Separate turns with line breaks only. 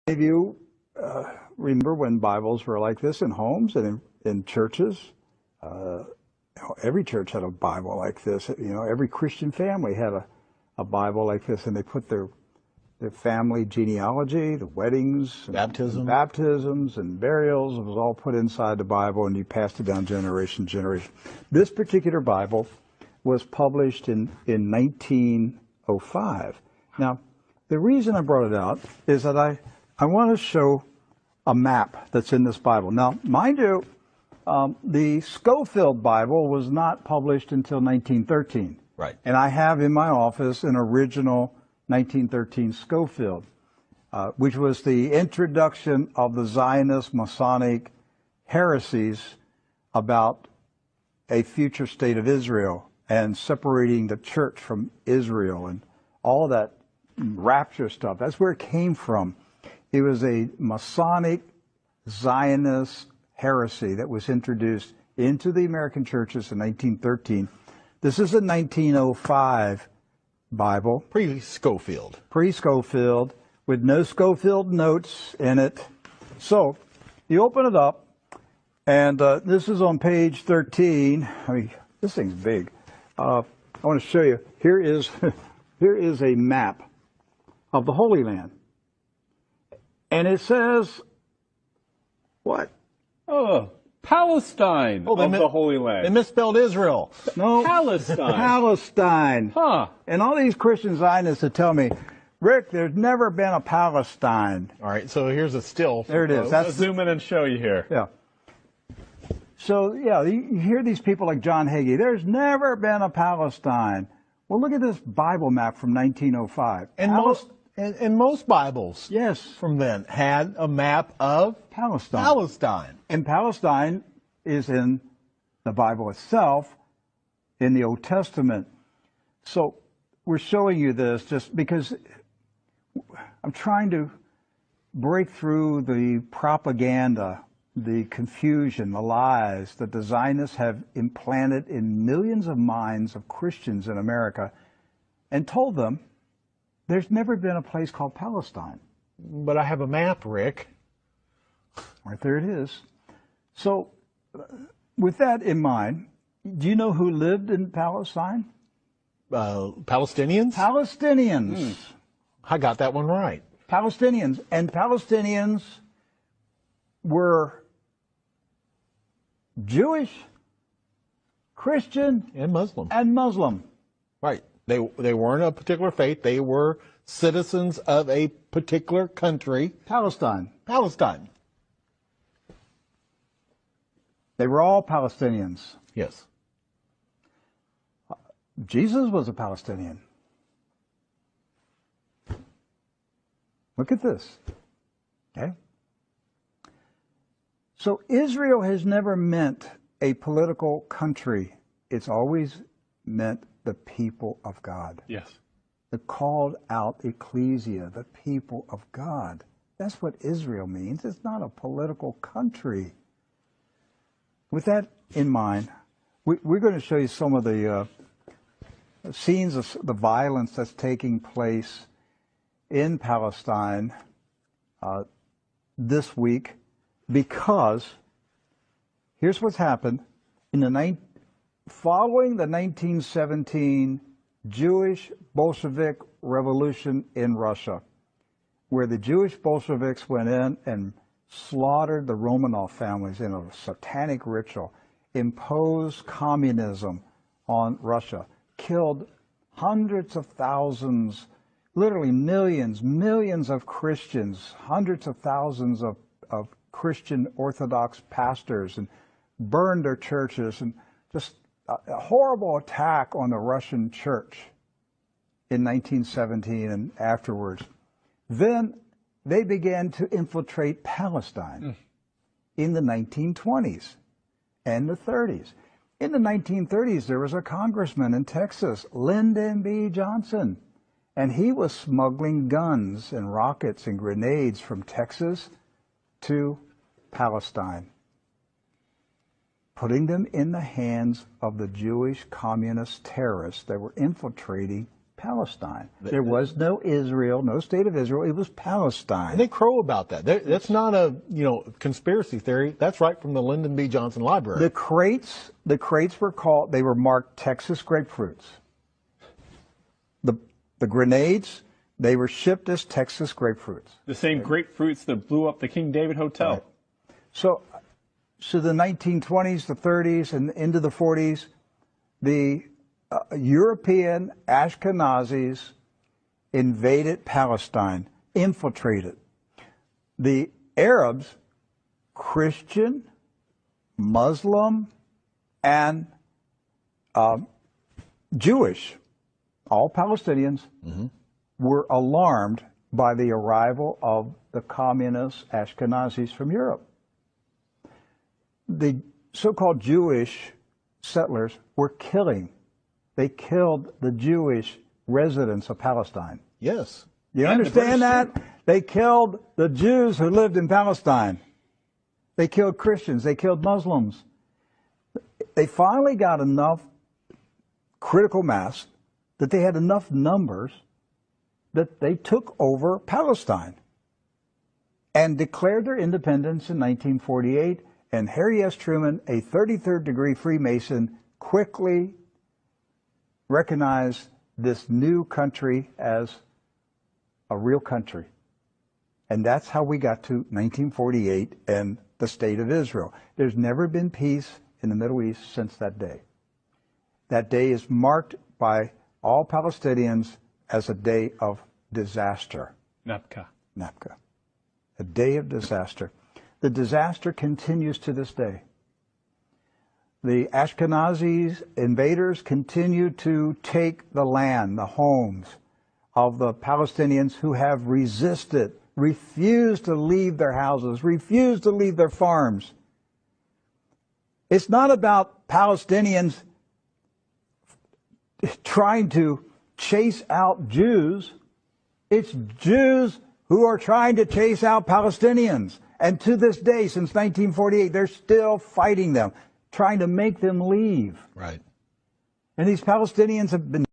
If you remember when Bibles were like this in homes and in churches, every church had a Bible like this. Every Christian family had a Bible like this, and they put their family genealogy, the weddings, baptisms and burials. It was all put inside the Bible, and you passed it down generation to generation. This particular Bible was published in 1905. Now, the reason I brought it out is that I want to show a map that's in this Bible. Now, mind you, the Schofield Bible was not published until 1913.
Right.
And I have in my office an original 1913 Schofield, which was the introduction of the Zionist Masonic heresies about a future state of Israel and separating the church from Israel and all that rapture stuff. That's where it came from. It was a Masonic Zionist heresy that was introduced into the American churches in 1913. This is a 1905 Bible.
Pre-Schofield.
Pre-Schofield, with no Schofield notes in it. So, you open it up, and this is on page 13. I mean, this thing's big. I want to show you. Here is a map of the Holy Land. And it says, what?
Oh, Palestine of the Holy Land.
They misspelled Israel.
No.
Palestine.
Palestine.
Huh.
And all these Christian Zionists that tell me, Rick, there's never been a Palestine.
All right, so here's a still.
There it is.
Let's zoom in and show you here.
Yeah. So, yeah, you hear these people like John Hagee, there's never been a Palestine. Well, look at this Bible map from 1905.
And most Bibles,
yes,
from then had a map of Palestine.
And Palestine is in the Bible itself, in the Old Testament. So we're showing you this just because I'm trying to break through the propaganda, the confusion, the lies that the Zionists have implanted in millions of minds of Christians in America, and told them there's never been a place called Palestine.
But I have a map, Rick.
Right there it is. So, with that in mind, do you know who lived in Palestine?
Palestinians?
Palestinians.
I got that one right.
Palestinians. And Palestinians were Jewish, Christian,
and Muslim.
Right.
They weren't a particular faith. They were citizens of a particular country.
Palestine. They were all Palestinians.
Yes.
Jesus was a Palestinian. Look at this. Okay? So Israel has never meant a political country. It's always meant the people of God.
Yes.
The called out ecclesia, the people of God. That's what Israel means. It's not a political country. With that in mind, we're going to show you some of the scenes of the violence that's taking place in Palestine this week, because here's what's happened. Following the 1917 Jewish Bolshevik Revolution in Russia, where the Jewish Bolsheviks went in and slaughtered the Romanov families in a satanic ritual, imposed communism on Russia, killed hundreds of thousands, literally millions of Christians, hundreds of thousands of Christian Orthodox pastors, and burned their churches, and just a horrible attack on the Russian church in 1917 and afterwards. Then they began to infiltrate Palestine in the 1920s and the 30s. In the 1930s, there was a congressman in Texas, Lyndon B. Johnson, and he was smuggling guns and rockets and grenades from Texas to Palestine, putting them in the hands of the Jewish communist terrorists that were infiltrating Palestine. There was no Israel, no state of Israel. It was Palestine.
And they crow about that. That's not a conspiracy theory. That's right from the Lyndon B. Johnson Library.
The crates they were marked Texas grapefruits. The grenades, they were shipped as Texas grapefruits.
The same grapefruits that blew up the King David Hotel.
Right. So the 1920s, the 30s, and into the 40s, the European Ashkenazis invaded Palestine, infiltrated. The Arabs, Christian, Muslim, and Jewish, all Palestinians, were alarmed by the arrival of the communist Ashkenazis from Europe. The so-called Jewish settlers were killing. They killed the Jewish residents of Palestine.
Yes.
You understand that? They killed the Jews who lived in Palestine. They killed Christians. They killed Muslims. They finally got enough critical mass that they had enough numbers that they took over Palestine and declared their independence in 1948. And Harry S. Truman, a 33rd degree Freemason, quickly recognized this new country as a real country. And that's how we got to 1948 and the State of Israel. There's never been peace in the Middle East since that day. That day is marked by all Palestinians as a day of disaster.
Nakba.
Nakba. A day of disaster. The disaster continues to this day. The Ashkenazi invaders continue to take the land, the homes of the Palestinians who have resisted, refused to leave their houses, refused to leave their farms. It's not about Palestinians trying to chase out Jews. It's Jews who are trying to chase out Palestinians. And to this day, since 1948, they're still fighting them, trying to make them leave.
Right.
And these Palestinians have been